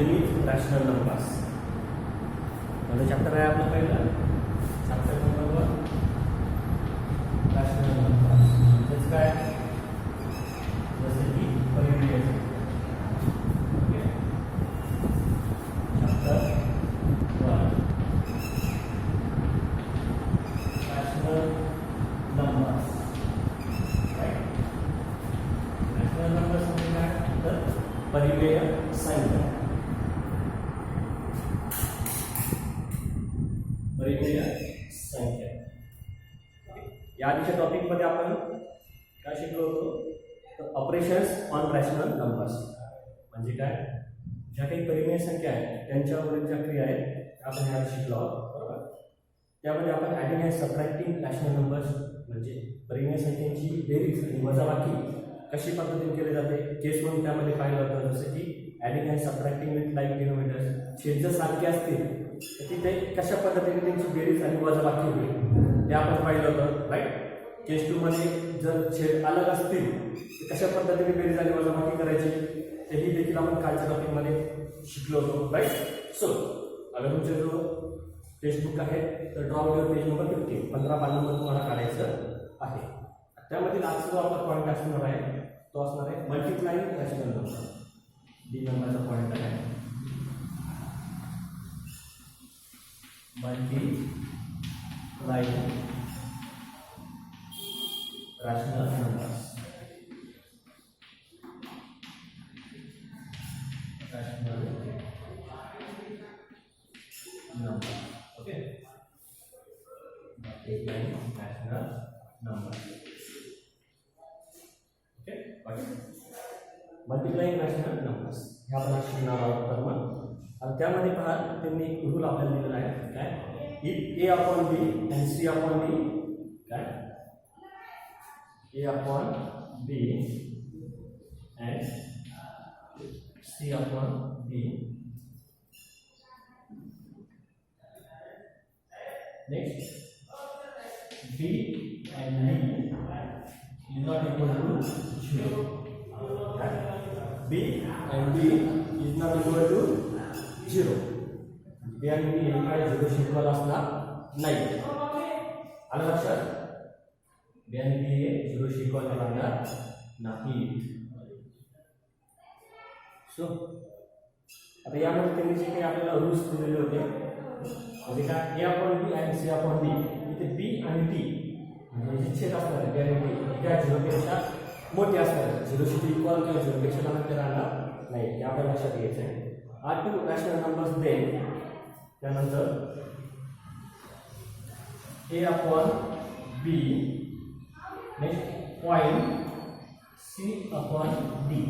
बेरीज rational numbers. म्हणजे chapter आहे आपलं पहिलं चॅप्टर नंबर 1 रॅशनल नंबर्स. म्हणजेच काय जसे की परिमेय संख्या. Chapter 1 rational numbers. Rational numbers म्हणजे काय तर परिमेय संख्या. परिमेय संख्या या आधीच्या टॉपिकमध्ये आपण काय शिकलो होतो तर ऑपरेशन्स ऑन रॅशनल नंबर्स. म्हणजे काय ज्या काही परिमेय संख्या आहेत त्यांच्यावरील ज्या क्रिया आहेत त्या आपण यात शिकलो आहोत. बरोबर. त्यामध्ये आपण adding and subtracting rational numbers म्हणजे परिमेय संख्येची बेरीज आणि वजाबाकी कशी पद्धतीने केली जाते केस म्हणून त्यामध्ये पाहिलं होतं. जसं की adding and subtracting with like denominators. छेद जर सारखे असतील तर तिथे कशा पद्धतीने त्यांची बेरीज आणि वजाबाकी होईल ते आपण पाहिलं होतं. राईट. केस 2 मध्ये जर छेद अलग असतील तर कशा पद्धतीने बेरीज आणि वजाबाकी करायची तेही देखील आपण कालच्या टॉपिकमध्ये शिकलो होतो. राईट. सो अगर तुमचा जो टेक्स्टबुक आहे तर ड्रॉ युअर पेज नंबर 15 पानांवर तुम्हाला काढायचं आहे. त्यामधील आजचा जो आपला पॉईंट असणार आहे तो असणार आहे मल्टिप्लाइंग रॅशनल नंबर. डी नंबरचा पॉईंट आहे multiplying rational numbers. Rational number. Okay. Multiplying rational number. Okay. Multiplying rational numbers ह्या आपण शिकणार आहोत. तर मग आणि त्यामध्ये पहा त्यांनी एक रूल आपल्याला दिलेला आहे काय if A upon B and C upon D काय A upon B and C upon D. Next B and D is not equal to 0. B and D is not equal to 0. B आणि D हे काय 0 शिकवत असणार नाही. आलं लक्षात. बी आणि डी हे 0 शिकवत असणार नाही. सो आता यामध्ये त्यांनी जे काही आपल्याला रूल्स दिलेले होते म्हणजे काय ए अपॉन बी आणि सी अपॉन डी इथे बी आणि डी म्हणजे जे छेद असणार बी आणि डी त्या 0 पेक्षा मोठे असणार. 0 शी इक्वल किंवा 0 पेक्षा लहान ते राहणार नाही. हे आपल्या लक्षात घ्यायचं आहे. Are two rational numbers then त्यानंतर A upon B next point C upon D.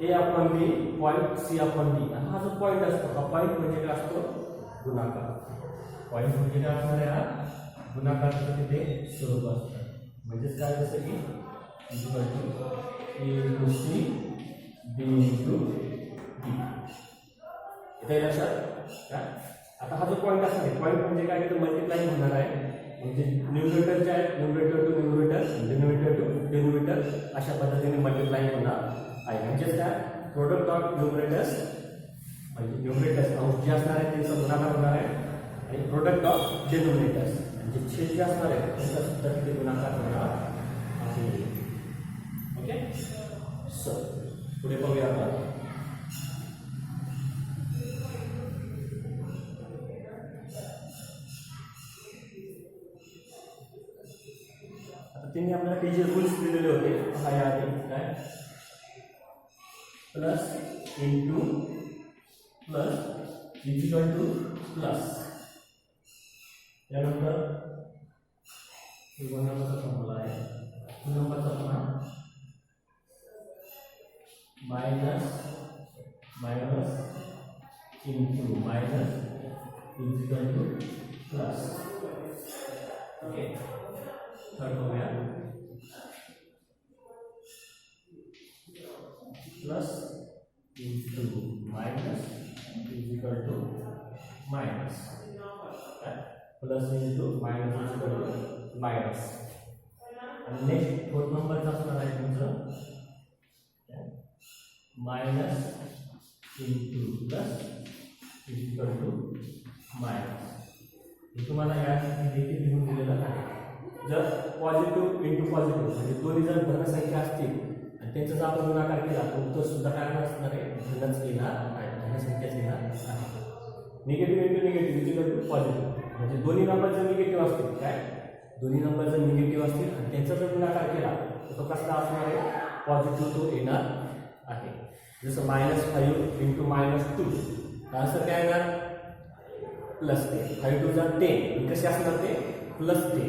A upon B point C upon D. आणि हा जो पॉईंट असतो हा पॉईंट म्हणजे काय असतो गुणाकार. पॉईंट म्हणजे काय असणार आहे हा गुणाकाराचं तिथे स्वरूप असतं. म्हणजेच काय जसं की A into C B into D. इथे लक्षात काय. आता हा जो पॉईंट असणार आहे पॉईंट म्हणजे काय तर मल्टिप्लाइंग होणार आहे. म्हणजे न्यूमरेटर जे आहे numerator to numerator denominator to denominator अशा पद्धतीने मल्टिप्लाइंग होणार आहे. म्हणजेच काय प्रोडक्ट ऑफ न्यूमरेटर्स म्हणजे न्यूमरेटर्स अंश जे असणार आहे त्यांचा गुणाकार होणार आहे आणि प्रोडक्ट ऑफ डिनोमिनेटर्स म्हणजे छेद जे असणार आहे त्यांचा सुद्धा तिथे गुणाकार होणार आहे. ओके. सो पुढे बघूया आपण. आता त्यांनी आपल्याला काही जे रूल्स दिलेले होते हा या आधी काय plus into plus equal to plus. त्यानंतर 2 नंबरचा फॉर्म्युला आहे 2 नंबरचा पुन्हा minus minus into minus equal to plus. Okay. Third हो गया plus into minus equal to minus. Plus into minus equal to minus. आणि नेक्स्ट 4 नंबरचा असणार आहे तुमचं minus into plus equal to minus. हे तुम्हाला या देखील लिहून दिलेलं आहे. जर पॉझिटिव्ह इंटू पॉझिटिव्ह म्हणजे दोन्ही जर धनसंख्या असतील आणि त्यांचा जर आपण गुणाकार केला तर उत्तर सुद्धा काय असणार आहे, धनच येणार आहे, धनसंख्याच येणार आहे. Negative into negative equal to positive म्हणजे दोन्ही नंबर जर निगेटिव्ह असतील, काय दोन्ही नंबर जर निगेटिव्ह असतील आणि त्यांचा जर गुणाकार केला तर तो कसला असणार आहे, पॉझिटिव्ह तो येणार आहे. जसं -5 इंटू -2 असं काय येणार, +10. 5 2 जा 10. कसे असणार ते, +10.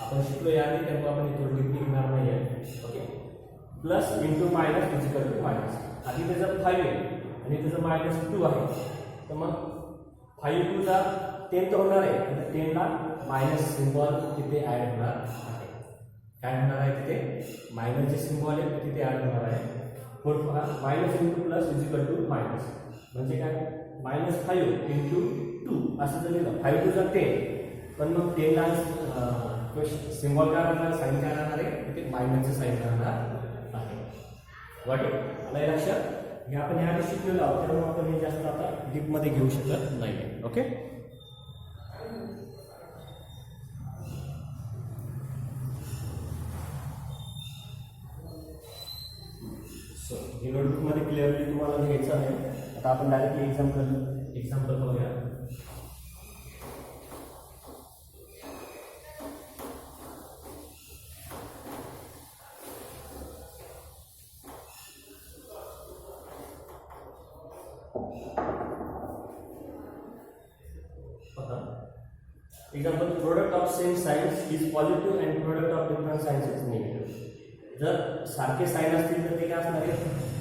आपण शिकलो याआधी त्यामुळे आपण इथं डिग्री घेणार नाही आहे. Okay, plus into minus equal to minus. आधी त्याचं 5 आहे आणि त्याचं -2 आहे, तर मग 5 2 जा 10 तर होणार आहे, तर 10 ला मायनस सिम्बॉल तिथे ॲड होणार आहे. काय होणार आहे, तिथे मायनस जे सिम्बॉल आहे तिथे ॲड होणार आहे. Minus into plus equal to minus म्हणजे काय, -5 इंटू 2 असं जर लिहिलं, 5 2 जा 10, पण मग 10 ला सिम्बॉल काय राहणार, साईन काय राहणार आहे, तिथे मायनसचं साईन राहणार आहे. वाटेल मला लक्षात हे आपण याआधी शिकलेलो आहोत, त्यामुळे आपण हे जास्त आता डीपमध्ये घेऊ शकत नाही आहे. ओके, सो हे नोटबुकमध्ये क्लिअरली तुम्हाला घ्यायचं आहे. आता आपण डायरेक्टली एक्झाम्पल बघूया. Example, product of same signs is positive and product of different signs is negative. जर सारखे साईन असतील तर ते काय असणार आहे,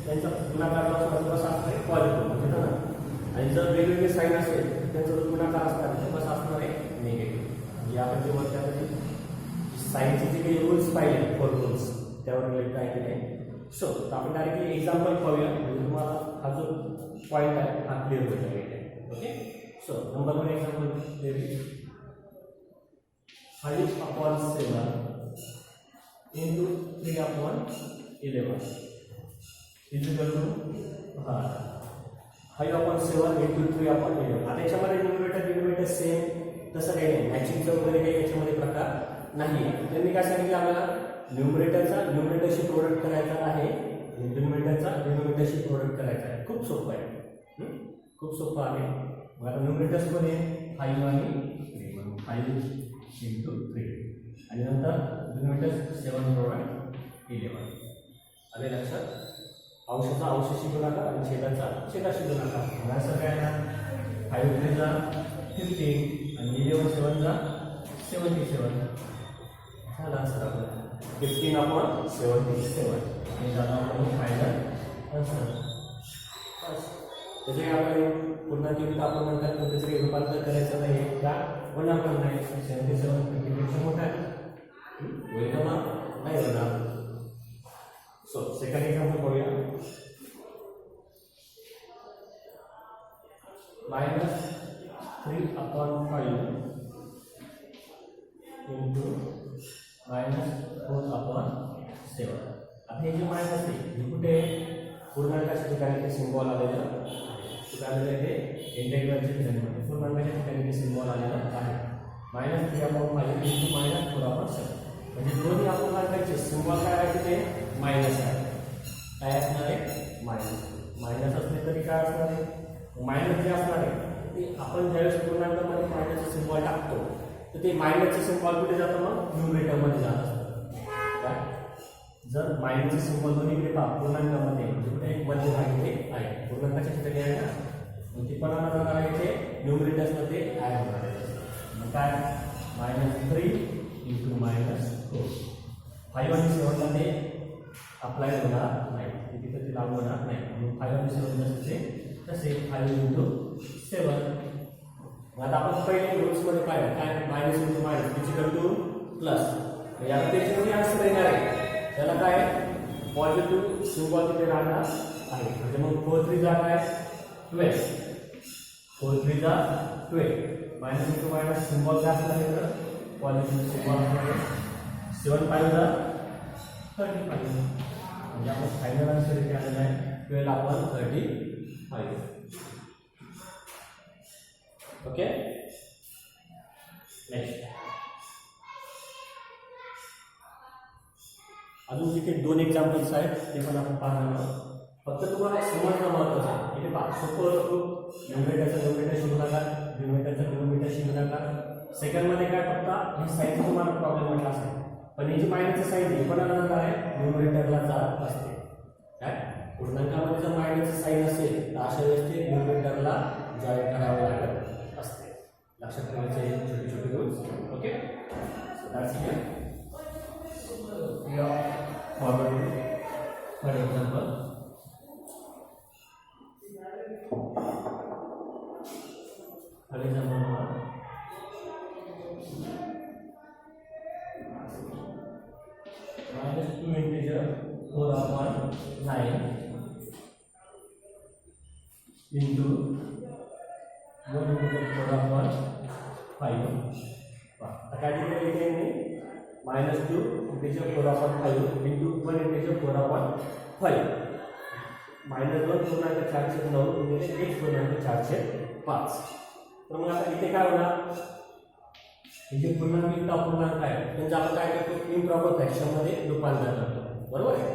त्यांचा गुणाकार कसा असणार आहे, पॉझिटिव्ह म्हणजे ना. आणि जर वेगवेगळे साईन असेल तर त्यांचा जो गुणाकार असणार आहे तो कसा असणार आहे, निगेटिव्ह. म्हणजे आपण जे म्हणतो साईनचे जे काही रूल्स पाहिले, 4 रूल्स त्यावर रिलेटेड काय केले. सो आपण डायरेक्टली एक्झाम्पल पाहूया म्हणजे तुम्हाला हा जो पॉईंट आहे हा क्लिअर होईल. Okay, so number 1 example, 5/7 into 3/11 is equal to 5/7 into 3/11. आता याच्यामध्ये न्यूमरेटर सेम तसं काही नाही, मॅचिंगचं वगैरे काही याच्यामध्ये प्रकार नाही. त्यांनी काय सांगितलं आपल्याला, न्यूमरेटरशी प्रोडक्ट करायचा आहे, न्यूमरेटरशी प्रोडक्ट करायचा आहे. खूप सोपं आहे, खूप सोपं आहे. मग आता न्यूमरेटर्समध्ये 5 आणि 3, 5 into 3 आणि नंतर डिनोमिनेटर 7 प्रोडक्ट 11. आले लक्षात, अंशाचा अंशाशी गुणाकार आणि छेदाचा छेदाशी गुणाकार. मला असं काय ना, 5 3 जा 15 आणि 11 7 जा 77 झाला असं आपलं 15/77 हे झालं आपण फायनल आन्सर. त्याचे आपण पुन्हा केलं तर आपण नंतर त्याचे रूपांतर करायचं नाही का, होणार पण नाही. 77 50पेक्षा मोठा आहे, होईल का मग, नाही होणार. सो सेकंड एक्झाम्पल बघूया. -3/5 into -4/7. आता हे जे मायनस आहे हे कुठे पूर्णांकाच्या ठिकाणी ते सिम्बॉल आलेलं आहे. हे इंटेग्रलच्या ठिकाणी पूर्णांकाच्या ठिकाणी ते सिम्बॉल आलेलं आहे. -3/5 into -4/7 म्हणजे दोन्ही अपूर्णांकाचे सिम्बॉल काय आहे, तिथे मायनस आहे. काय असणार आहे, मायनस असले तरी काय असणार आहे, मायनस जे असणार आहे ते आपण ज्यावेळेस पूर्णांकामध्ये मायनसचे सिम्बॉल टाकतो तर ते मायनसचे सिम्बॉल कुठे जातं, मग न्यूमरेटरमध्ये जात असतं. काय जर मायनसचे सिम्बॉल दोन्हीकडे पहा पूर्णांकामध्ये कुठे एक मध्यभागी ते आहे, पूर्णांकाच्या ठिकाणी आहे ना, मग ते पण होणार आहे, ते न्यूमरेटर्समध्ये ॲड होणार आहे. मग काय -3 into -4. 5 आणि 7 ला ते अप्लाय होणार नाही, तिथे ते लागू होणार नाही. मग 5 आणि 7 जसे तसे 5 into 7. आता आपण पहिले रूल्समध्ये पाहिलं काय, -into +. याला त्याच्यामध्ये आन्सर येणार आहे, त्याला काय पॉझिटिव्ह सिम्बॉल तिथे राहणार आहे. म्हणजे मग 4 3 जा काय 12, 4 3 जा 12. -into सिम्बॉल काय असणार आहे, पॉझिटिव्ह सिम्बॉल असणार आहे. 7 5 जा 35 म्हणजे आपण फायनल आन्सर इथे आलेला आहे 12/35. ओके, नेक्स्ट अजून इथे 2 एक्झाम्पल्स आहेत ते पण आपण पाहणार आहोत. फक्त तुम्हाला समजणं महत्त्वाचं आहे. इथे पहा, सोपं न्यूमरेटरचा न्यूमरेटरशी गुणाकार, डिनोमिनेटरचा डिनोमिनेटरशी गुणाकार. सेकंडमध्ये काय फक्त हे साईनचा तुम्हाला प्रॉब्लेम म्हटला असेल, पण ही जी मायनसचं साईन आहे कोणाला जात आहे, न्यूमरेटरला जात असते. काय पूर्णांकामध्ये जर मायनसचं साईन असेल तर अशा वेळेस ते न्यूमरेटरला जॉईन करावं लागत असते. लक्षात ठेवायचे छोटे छोटे rules. Okay, so that's it. Forward for example, -2 integer 4/9 into 1 integer 4/5. आता काय दिलं इथे मी -2 integer 4/5 into 1 integer 4/5. -2 पूर्णांक 4/9 गुणिले 1 पूर्णांक 4/5. तर मग आता इथे काय होणार, हे जे पूर्णांक युक्त अपूर्णांक आहे त्यांचं आपण काय करतो, इम्प्रॉपर फ्रॅक्शनमध्ये रूपांतर करतो. बरोबर आहे,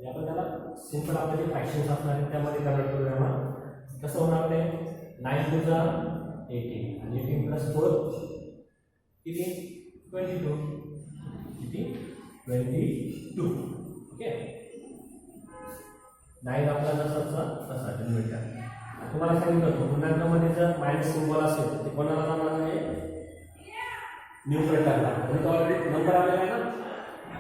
आपण त्याला सिंपल आपले जे फ्रॅक्शन्स असणार आहेत त्यामध्ये कन्वर्ट करूया. कसं होणार ते, 9 × 18 आणि 18 + 4 किती, 22. किती, 22. ओके, 9 आपला जसा तसा डिनोमिनेटर. तुम्हाला सांगितलं होतं पूर्णांकामध्ये जर मायनस सिम्बॉल असेल तर ते कोणाला जाणार आहे, न्यूमरेटरला. म्हणजे ऑलरेडी नंबर आलेला आहे ना,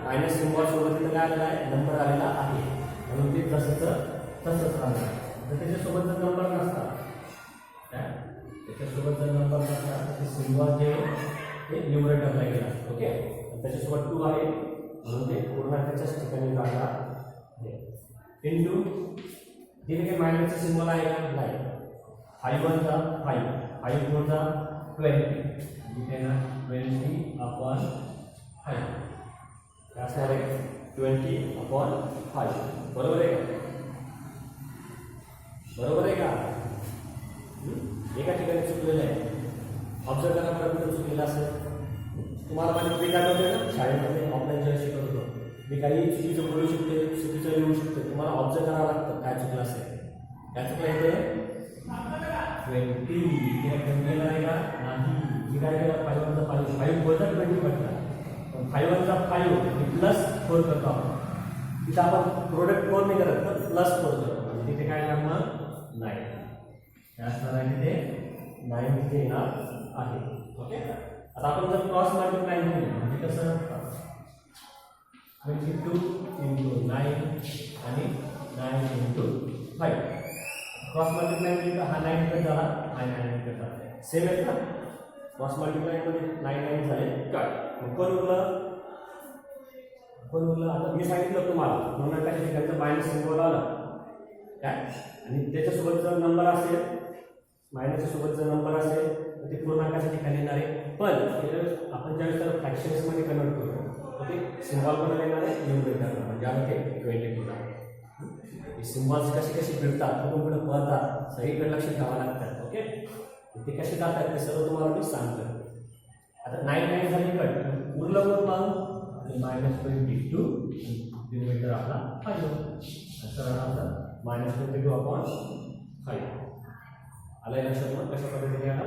मायनस सिम्बॉल सोबत तिथं काय आलेला आहे, नंबर आलेला आहे, म्हणून ते तसंच राहणार. तर त्याच्यासोबत जर नंबर नसता, त्याच्यासोबत जर नंबर नसता तर ते सिम्बॉल जे ते न्यूमरेटरला गेला. ओके, त्याच्यासोबत 2 आहे म्हणून ते पूर्णांकाच्याच ठिकाणी जाणार आहे. इंटू तिथे काही मायनसचा सिम्बॉल आहे का, नाही. 5 × 5, 5 × 20, इथे ना 20/5 असणार आहे, 20/5. बरोबर आहे का, बरोबर आहे का. एका ठिकाणी चुकलेलं आहे, ऑब्झर्व करा बरं कुठं चुकलेलं असेल. तुम्हाला माझी ट्रिक आठवते ना, शाळेमध्ये ऑफलाईन जेव्हा शिकत होतो मी काही चुकीचं बोलू शकते, चुकीचं लिहू शकते. तुम्हाला ऑब्झर्व करावं लागतं काय चुकलं असेल. काय चुकलं इथे, 20 केलं आहे का, नाही. मी काय केलं, 5 × 5, 5 + 20 म्हटलं, पण 5 × 5 +4 करतो आपण. तिथं आपण प्रोडक्ट 4 नाही करत तर +4 करतो, म्हणजे तिथे काय येणार मग 9. काय असणार आहे तिथे, 9 तिथे येणार आहे. ओके, आता आपण जर क्रॉस मल्टिप्लाय केली म्हणजे कसं, 22 × 9 आणि 9 × 5. क्रॉस मल्टिप्लाय केली तर हा 9 कट झाला, हा 9 कट झाला. सेम आहेत ना, क्रॉस मल्टिप्लायमध्ये 9 झाले कट. कोण उरलं, आता मी सांगितलं तुम्हाला पूर्णांकाच्या ठिकाणी मायनस सिम्बॉल आला काय, आणि त्याच्यासोबत जर नंबर असेल, मायनसच्या सोबत जर नंबर असेल तर ते पूर्णांकाच्या ठिकाणी येणार आहे. पण आपण ज्यावेळेस त्याला फ्रॅक्शन्समध्ये कन्वर्ट करतो तर ते सिम्बॉल कोणाला येणार आहे, न्यूमरेटरला, म्हणजे आम्ही ते 22ला. सिम्बॉल्स कशी फिरतात, कुठून कुठं पळतात, सगळीकडे लक्ष ठेवावं लागतात. ओके, ते कसे जातात ते सर्व तुम्हाला मी सांगतो. आता 9 झाली कट, उरलं मग -22 डिनोमिनेटर आपला 5 असं राहणार, -22/5. आलाय लक्षात मग कशा पद्धतीने आला,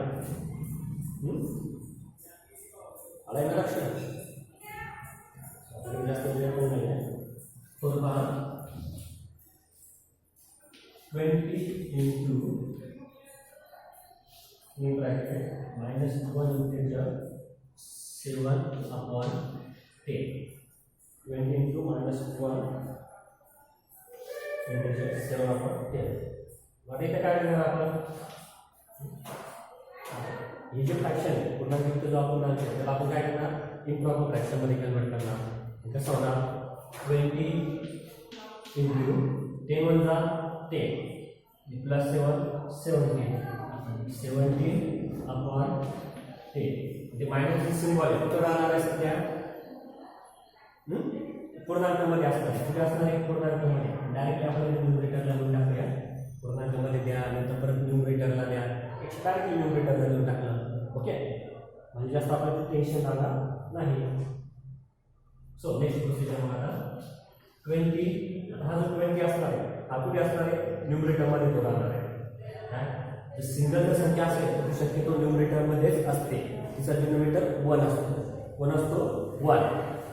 आलाय ना लक्षात. जास्त वेळ पण नाही आहे. तर पहा 20 into in bracket -1 integer 7/10. 20 into -1 integer 7/10. मग इथे काय करणार आपण, हे जे फ्रॅक्शन आहे पूर्णांक जो आपण त्याला आपण काय करणार, इम्प्रॉपर फ्रॅक्शनमध्ये कन्वर्ट करणार. कसं होणार, 20 into 10 × 10 +7 17 17/10. ते मायनसचे सिम्बॉल आहे कुठं राहणार आहे सध्या, पूर्णांकामध्ये असणार आहे. कुठे असणार आहे? पूर्णांकामध्ये. डायरेक्टली आपण न्यूमरेटरला लिहून टाकूया. पूर्णांकामध्ये द्या, नंतर परत न्यूमरेटरला द्या. डायरेक्टली न्यूमरेटरला लिहून टाकलं. ओके, म्हणजे जास्त आपल्याला टेन्शन राहणार नाही. सो नेक्स्ट प्रोसिजर मग आता 20. हा जो 20 असणार आहे हा कुठे असणार आहे? न्यूमरेटरमध्ये तो राहणार आहे. काय सिंगल जर संख्या असेल तर शक्यतो न्यूमरेटरमध्येच असते. तिचा डिनोमिनेटर 1 असतो. 1 असतो 1.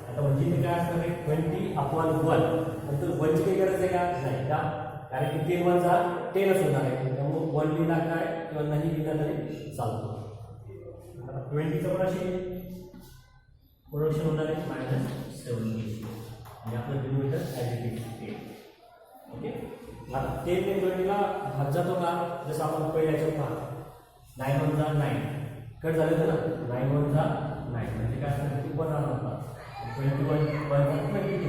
आता म्हणजे ते काय असणार आहे? 20/1. नंतर 1 ची काही गरज आहे का? नाही का? कारण की 10 1 10च होणार आहे. त्यामुळे 1 लिहिला काय किंवा नाही लिहिला तरी चालतो. 20चं पण अशी प्रोडक्शन होणार आहे -70. म्हणजे आपलं डिनोमिनेटर ॲडिटिव्ह. ओके, आता 10 ने 20ला भाग जातो का? जसं आपण पहिल्याच्या पहा 9 1 9 कट झाले होते ना. 9 1 9 म्हणजे काय असणार? 1 राहणार होता. 21 1 22.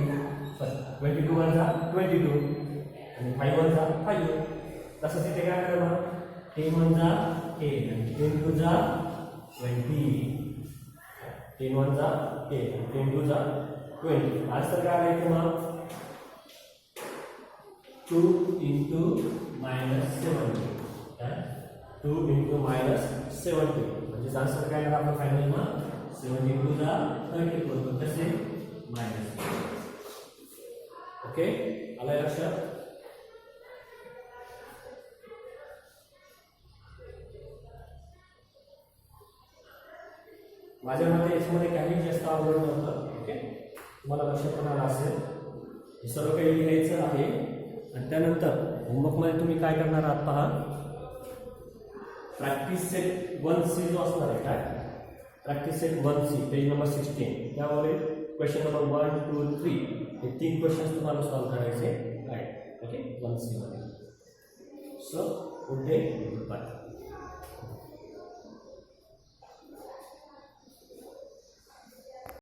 22 1 22 आणि 5 1 5. तसंच इथे काय करणार? 10 1 10 आणि 10 2 20. 10 1 10 10 2 20. आज तर काय आहे? मग 2 into -70. 2 into -70 म्हणजे आन्सर काय येणार आपलं फायनल मग 72 34. तसे मायनस. ओके, आलं लक्षात? माझ्या मते याच्यामध्ये काही जास्त अवघड नव्हतं. ओके, तुम्हाला लक्षात पण आलं असेल. हे सर्व काही लिहायचं आहे आणि त्यानंतर होमवर्कमध्ये तुम्ही काय करणार आहात पहा. प्रॅक्टिस सेट 1C जो असणार आहे काय? Practice set 1C page number 16 त्यामध्ये क्वेश्चन नंबर 1 2 3 हे 3 क्वेश्चन्स तुम्हाला सॉल्व्ह करायचे आहेत. ओके, 1C मध्ये. So good day, good bye.